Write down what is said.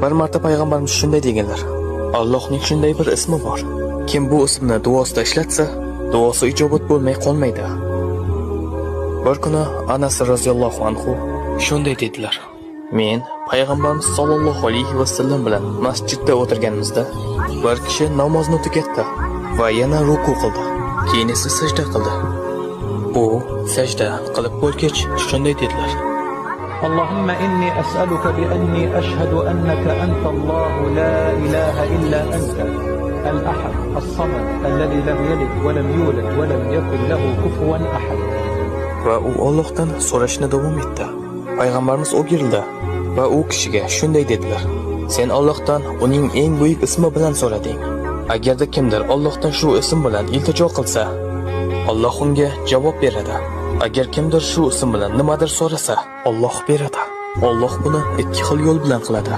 Bir marta payg'ambarimiz shunday deganlar: Allohning shunday bir ismi bor. Kim bu ismni duosida ishlatsa, duosi ijobat bo'lmay qolmaydi. Bir kuni Anas roziyallohu anhu shunday dedilar: Men payg'ambarimiz sollallohu alayhi vasallam bilan masjidda o'tirganimizda bir kishi namozni tugatdi va yana ruku qildi. Keyin esa sajda qildi. U sajda qilib bo'lgach shunday dedilar: اللهم إني أسألك بأني أشهد أنك أنت الله لا إله إلا أنت الأحد الصمد الذي لم يلد ولم يولد ولم يكن له كفوا أحد. Va u Allohdan so'rashni davom etdi. Payg'ambarimiz o'girildi va u kishiga shunday dedilar: Sen Allohdan uning eng buyuk ismi bilan so'rading. Agarda kimdir Allohdan shu ism bilan iltijo qilsa, Alloh unga javob beradi. Agar kimdir shu ism bilan nimadir so'rasa, Alloh beradi. Alloh buni ikki xil yo'l bilan qiladi.